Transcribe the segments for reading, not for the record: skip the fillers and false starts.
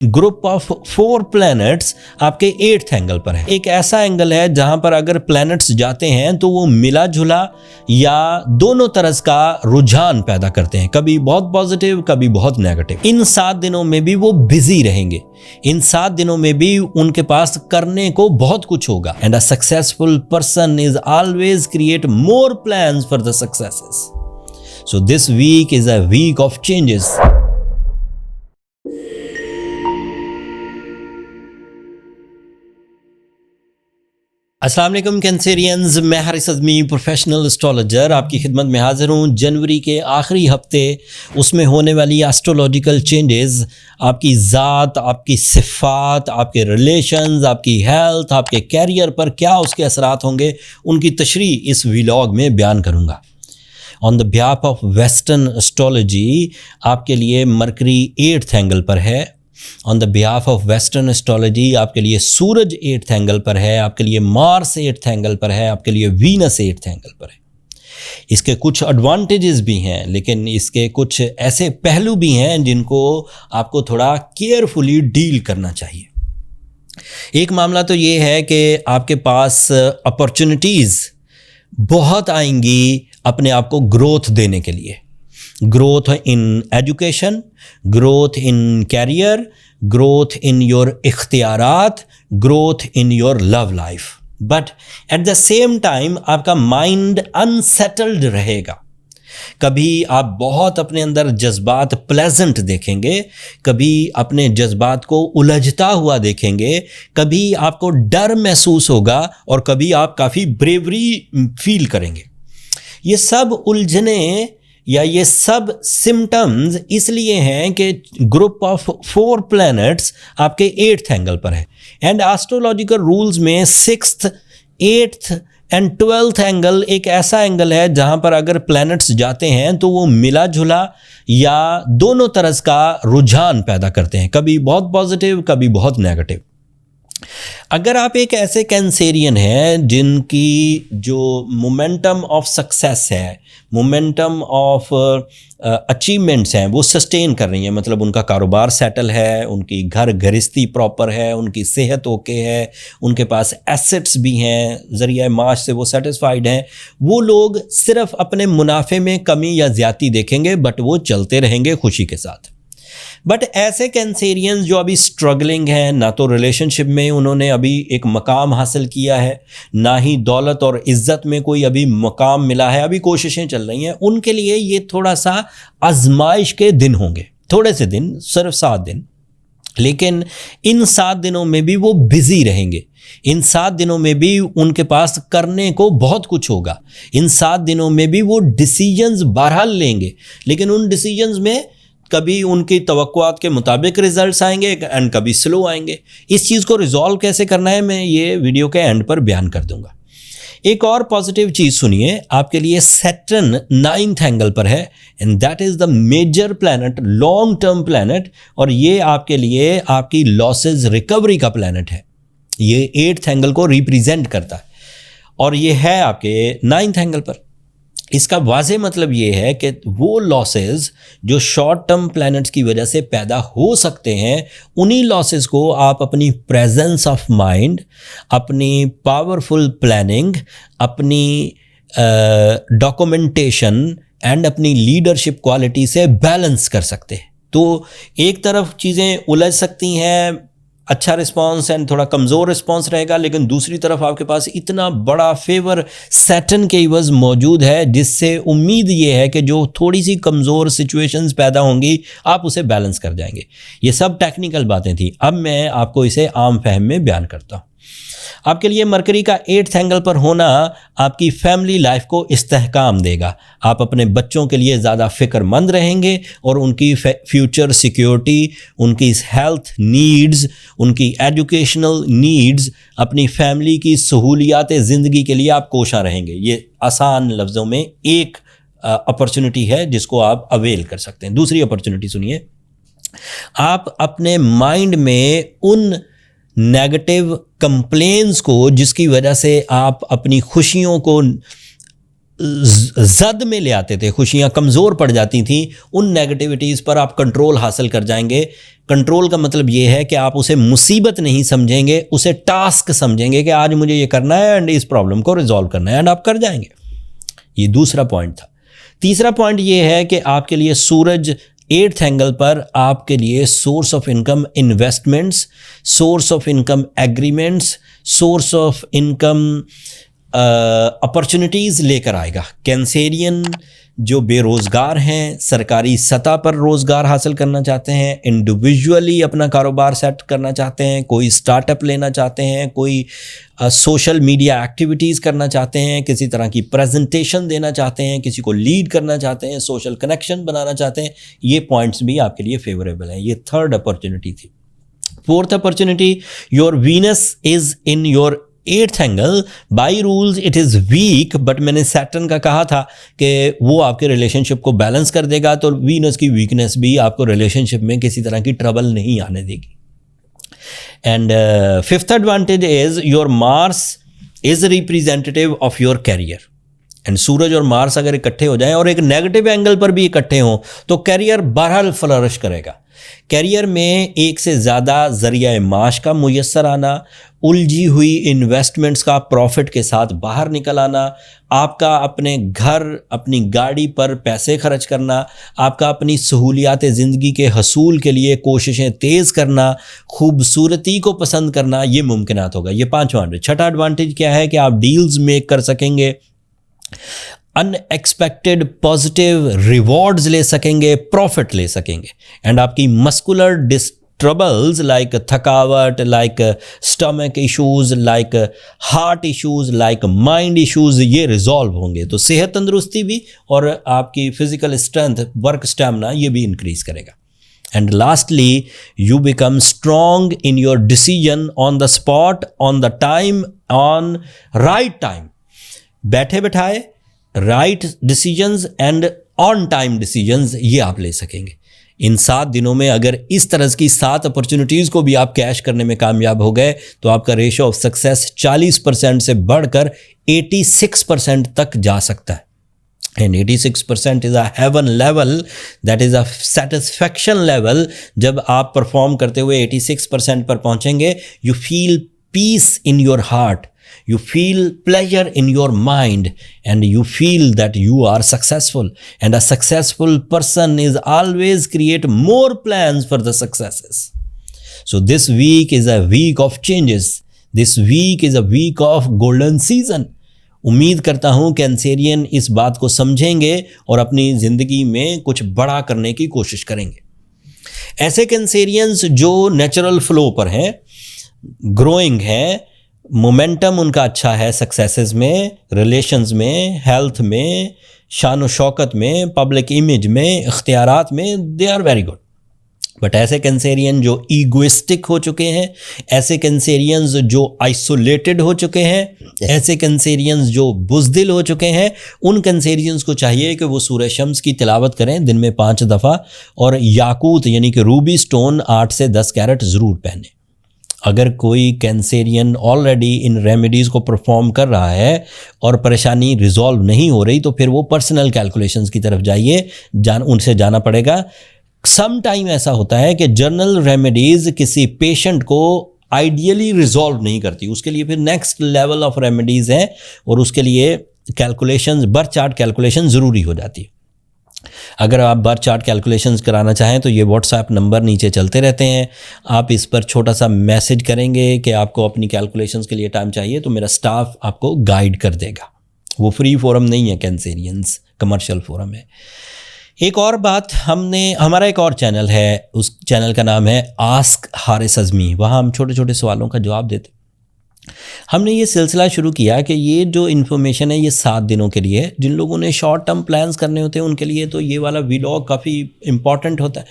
Group of 4 planets आपके 8th angle पर है। एक ऐसा एंगल है जहां पर अगर प्लैनेट्स जाते हैं तो वो मिला जुला या दोनों तरह का रुझान पैदा करते हैं, कभी बहुत पॉजिटिव कभी बहुत नेगेटिव। इन 7 दिनों में भी वो बिजी रहेंगे, इन 7 दिनों में भी उनके पास करने को बहुत कुछ होगा। And a successful person is always create more plans for the successes. So this week is a week of changes. अस्सलाम वालेकुम कैंसेरियंस, मैं हारिस अज़मी प्रोफेशनल एस्ट्रोलॉजर आपकी खिदमत में हाजिर हूँ। जनवरी के आखिरी हफ्ते उसमें होने वाली एस्ट्रोलॉजिकल चेंजेस आपकी ज़ात, आपकी सिफ़ात, आपके रिलेशंस, आपकी हेल्थ, आपके कैरियर पर क्या उसके असरात होंगे, उनकी तशरीह इस व्लॉग में बयान करूँगा। On the behalf of western astrology आपके लिए मरकरी 8th एंगल पर है। On the behalf of western astrology आपके लिए सूरज 8th एंगल पर है, आपके लिए मार्स 8th एंगल पर है, आपके लिए वीनस 8th एंगल पर है। इसके कुछ एडवांटेजेस भी हैं, लेकिन इसके कुछ ऐसे पहलू भी हैं जिनको आपको थोड़ा केयरफुली डील करना चाहिए। एक मामला तो ये है कि आपके पास अपॉर्चुनिटीज़ बहुत आएंगी अपने आप को ग्रोथ देने के लिए। Growth in education, growth in career, growth in your इख्तियारात, growth in your love life. But at the same time आपका माइंड अनसेटल्ड रहेगा। कभी आप बहुत अपने अंदर जज्बात प्लेजेंट देखेंगे, कभी अपने जज्बात को उलझता हुआ देखेंगे, कभी आपको डर महसूस होगा और कभी आप काफ़ी ब्रेवरी फील करेंगे। ये सब उलझने या ये सब सिम्टम्स इसलिए हैं कि ग्रुप ऑफ 4 प्लैनेट्स आपके 8th एंगल पर है। एंड एस्ट्रोलॉजिकल रूल्स में 6th, 8th and 12th angle एक ऐसा एंगल है जहां पर अगर प्लैनेट्स जाते हैं तो वो मिला जुला या दोनों तरह का रुझान पैदा करते हैं, कभी बहुत पॉजिटिव कभी बहुत नेगेटिव। अगर आप एक ऐसे कैंसेरियन हैं जिनकी जो मोमेंटम ऑफ सक्सेस है, मोमेंटम ऑफ अचीवमेंट्स हैं, वो सस्टेन कर रही हैं, मतलब उनका कारोबार सेटल है, उनकी घर गृहस्थी प्रॉपर है, उनकी सेहत ओके है, उनके पास एसेट्स भी हैं, ज़रिया माश से वो सेटिस्फाइड हैं, वो लोग सिर्फ अपने मुनाफे में कमी या ज़्यादती देखेंगे, बट वो चलते रहेंगे खुशी के साथ। बट ऐसे कैंसेरियंस जो अभी स्ट्रगलिंग हैं, ना तो रिलेशनशिप में उन्होंने अभी एक मकाम हासिल किया है, ना ही दौलत और इज़्ज़त में कोई अभी मकाम मिला है, अभी कोशिशें चल रही हैं, उनके लिए ये थोड़ा सा आजमाइश के दिन होंगे। थोड़े से दिन, सिर्फ 7 दिन, लेकिन इन 7 दिनों में भी वो बिज़ी रहेंगे। इन 7 दिनों में भी उनके पास करने को बहुत कुछ होगा। इन 7 दिनों में भी वो डिसीजंस बहरहाल लेंगे, लेकिन उन डिसीजंस में कभी उनकी तवक्कुआत के मुताबिक रिजल्ट्स आएंगे एंड कभी स्लो आएंगे। इस चीज़ को रिजॉल्व कैसे करना है मैं ये वीडियो के एंड पर बयान कर दूंगा। एक और पॉजिटिव चीज़ सुनिए, आपके लिए सैटर्न 9th एंगल पर है and that is the major planet, long term planet, और ये आपके लिए आपकी लॉसेस रिकवरी का प्लैनेट है। ये 8th एंगल को रिप्रेजेंट करता है और ये है आपके 9th एंगल पर। इसका वाज़े मतलब ये है कि वो लॉसेस जो शॉर्ट टर्म प्लैनेट्स की वजह से पैदा हो सकते हैं, उन्हीं लॉसेस को आप अपनी प्रेजेंस ऑफ माइंड, अपनी पावरफुल प्लानिंग, अपनी डॉक्यूमेंटेशन एंड अपनी लीडरशिप क्वालिटी से बैलेंस कर सकते हैं। तो एक तरफ चीज़ें उलझ सकती हैं, अच्छा रिस्पांस एंड थोड़ा कमज़ोर रिस्पांस रहेगा, लेकिन दूसरी तरफ आपके पास इतना बड़ा फेवर सैटर्न के इवज़ मौजूद है जिससे उम्मीद ये है कि जो थोड़ी सी कमज़ोर सिचुएशंस पैदा होंगी आप उसे बैलेंस कर जाएंगे। ये सब टेक्निकल बातें थी, अब मैं आपको इसे आम फहम में बयान करता हूँ। आपके लिए मरकरी का 8th एंगल पर होना आपकी फैमिली लाइफ को इस्तेहकाम देगा। आप अपने बच्चों के लिए ज़्यादा फ़िक्रमंद रहेंगे और उनकी फ्यूचर सिक्योरिटी, उनकी हेल्थ नीड्स, उनकी एजुकेशनल नीड्स, अपनी फैमिली की सहूलियात ज़िंदगी के लिए आप कोशां रहेंगे। ये आसान लफ्ज़ों में एक अपॉर्चुनिटी है जिसको आप अवेल कर सकते हैं। दूसरी अपॉर्चुनिटी सुनिए, आप अपने माइंड में उन नेगेटिव कंप्लेंट्स को जिसकी वजह से आप अपनी खुशियों को जद में ले आते थे, खुशियाँ कमज़ोर पड़ जाती थीं, उन नेगेटिविटीज़ पर आप कंट्रोल हासिल कर जाएंगे। कंट्रोल का मतलब ये है कि आप उसे मुसीबत नहीं समझेंगे, उसे टास्क समझेंगे कि आज मुझे ये करना है एंड इस प्रॉब्लम को रिजॉल्व करना है, एंड आप कर जाएंगे। ये दूसरा पॉइंट था। तीसरा पॉइंट ये है कि आपके लिए सूरज 8th एंगल पर आपके लिए source of income investments, source of income agreements, source of income opportunities लेकर आएगा। कैंसेरियन जो बेरोज़गार हैं, सरकारी सतह पर रोज़गार हासिल करना चाहते हैं, इंडिविजुअली अपना कारोबार सेट करना चाहते हैं, कोई स्टार्टअप लेना चाहते हैं, कोई सोशल मीडिया एक्टिविटीज़ करना चाहते हैं, किसी तरह की प्रेजेंटेशन देना चाहते हैं, किसी को लीड करना चाहते हैं, सोशल कनेक्शन बनाना चाहते हैं, ये पॉइंट्स भी आपके लिए फेवरेबल हैं। ये थर्ड अपॉर्चुनिटी थी। Fourth opportunity, your Venus is in your 8th angle, by rules it is week, but मैंने सैटर्न का कहा था कि वो आपके रिलेशनशिप को बैलेंस कर देगा, तो वीनस की वीकनेस भी आपको रिलेशनशिप में किसी तरह की ट्रबल नहीं आने देगी। And fifth advantage is your Mars is representative of your career. And सूरज और मार्स अगर इकट्ठे हो जाएं और एक नेगेटिव एंगल पर भी इकट्ठे हों तो कैरियर बहरहाल फ्लरिश करेगा। कैरियर में एक से ज़्यादा ज़रिया माश का मुयस्सर आना, उलझी हुई इन्वेस्टमेंट्स का प्रॉफिट के साथ बाहर निकल आना, आपका अपने घर अपनी गाड़ी पर पैसे खर्च करना, आपका अपनी सहूलियात ज़िंदगी के हसूल के लिए कोशिशें तेज़ करना, खूबसूरती को पसंद करना, ये मुमकिनात होगा। ये पांचवा एडवांटेज। छठा एडवांटेज क्या है कि आप डील्स मेक कर सकेंगे, अनएक्सपेक्टेड पॉजिटिव रिवॉर्ड्स ले सकेंगे, प्रॉफिट ले सकेंगे, एंड आपकी मस्कुलर ट्रबल्स लाइक थकावट, like stomach issues, like heart issues, like mind issues, ये रिजॉल्व होंगे। तो सेहत तंदुरुस्ती भी और आपकी फिजिकल स्ट्रेंथ, वर्क स्टैमिना, ये भी इंक्रीज करेगा। And lastly, you become strong in your decision on the spot, on the time, on right time. बैठे बैठाए right decisions and on time decisions ये आप ले सकेंगे। इन 7 दिनों में अगर इस तरह की 7 अपॉर्चुनिटीज़ को भी आप कैश करने में कामयाब हो गए तो आपका रेशो ऑफ सक्सेस 40% से बढ़कर 86% तक जा सकता है। And 86% is a heaven level, that is a satisfaction level. जब आप परफॉर्म करते हुए 86% पर पहुंचेंगे, you feel peace in your heart, you feel pleasure in your mind, and you feel that you are successful. And a successful person is always create more plans for the successes. So this week is a week of changes. This week is a week of golden season. उम्मीद करता हूँ Cancerian इस बात को समझेंगे और अपनी ज़िंदगी में कुछ बड़ा करने की कोशिश करेंगे। ऐसे कैंसेरियंस जो नेचुरल फ्लो पर हैं, ग्रोइंग हैं, मोमेंटम उनका अच्छा है सक्सेसेस में, रिलेशंस में, हेल्थ में, शान व शौकत में, पब्लिक इमेज में, इख्तियारात में, they are very good. But ऐसे कैंसेरियन जो ईगोइस्टिक हो चुके हैं, ऐसे कैंसेरियंस जो आइसोलेटेड हो चुके हैं, ऐसे कैंसेरियंस जो बुज़दिल हो चुके हैं, उन कैंसेरियंस को चाहिए कि वो सूरह शम्स की तिलावत करें दिन में 5 दफ़ा, और याकूत यानी कि रूबी स्टोन 8 से 10 कैरेट ज़रूर पहने। अगर कोई कैंसेरियन ऑलरेडी इन रेमेडीज़ को परफॉर्म कर रहा है और परेशानी रिजॉल्व नहीं हो रही तो फिर वो पर्सनल कैलकुलेशंस की तरफ जाइए, उनसे जाना पड़ेगा। सम टाइम ऐसा होता है कि जर्नल रेमेडीज़ किसी पेशेंट को आइडियली रिजॉल्व नहीं करती, उसके लिए फिर नेक्स्ट लेवल ऑफ रेमेडीज़ हैं और उसके लिए कैलकुलेशंस, बर्थ चार्ट कैलकुलेशन ज़रूरी हो जाती है। अगर आप बर्थ चार्ट कैलकुलेशंस कराना चाहें तो ये व्हाट्सएप नंबर नीचे चलते रहते हैं, आप इस पर छोटा सा मैसेज करेंगे कि आपको अपनी कैलकुलेशंस के लिए टाइम चाहिए, तो मेरा स्टाफ आपको गाइड कर देगा। वो फ्री फोरम नहीं है, कैंसेरियंस कमर्शियल फोरम है। एक और बात, हमारा एक और चैनल है, उस चैनल का नाम है आस्क हारिस अज़मी। वहाँ हम छोटे छोटे सवालों का जवाब देते। हमने ये सिलसिला शुरू किया कि ये जो इन्फॉर्मेशन है ये 7 दिनों के लिए है। जिन लोगों ने शॉर्ट टर्म प्लान्स करने होते हैं उनके लिए तो ये वाला व्लॉग काफ़ी इम्पॉर्टेंट होता है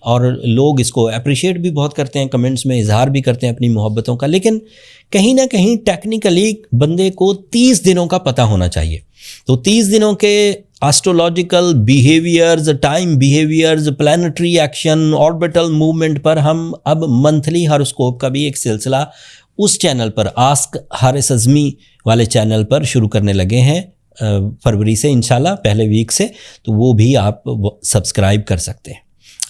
और लोग इसको अप्रिशिएट भी बहुत करते हैं, कमेंट्स में इजहार भी करते हैं अपनी मोहब्बतों का। लेकिन कहीं ना कहीं टेक्निकली बंदे को 30 दिनों का पता होना चाहिए। तो 30 दिनों के astrological behaviours, time behaviours, planetary action, orbital movement पर हम अब मंथली हॉरोस्कोप का भी एक सिलसिला उस चैनल पर, आस्क हारिस अज़मी वाले चैनल पर शुरू करने लगे हैं। फरवरी से इंशाल्लाह पहले वीक से, तो वो भी आप सब्सक्राइब कर सकते हैं।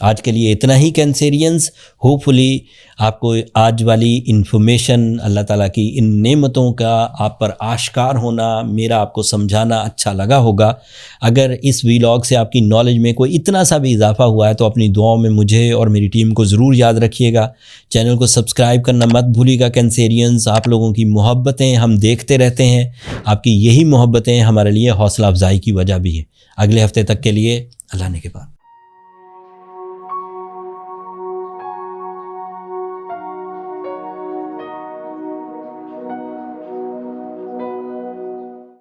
आज के लिए इतना ही कैंसेरियंस। होपफुली आपको आज वाली इन्फॉर्मेशन, अल्लाह ताला की इन नेमतों का आप पर आश्कार होना, मेरा आपको समझाना अच्छा लगा होगा। अगर इस वीलॉग से आपकी नॉलेज में कोई इतना सा भी इजाफा हुआ है तो अपनी दुआओं में मुझे और मेरी टीम को ज़रूर याद रखिएगा। चैनल को सब्सक्राइब करना मत भूलिएगा कैंसेरियंस। आप लोगों की मोहब्बतें हम देखते रहते हैं, आपकी यही मोहब्बतें हमारे लिए हौसला अफजाई की वजह भी हैं। अगले हफ्ते तक के लिए अल्लाह ने के बाद।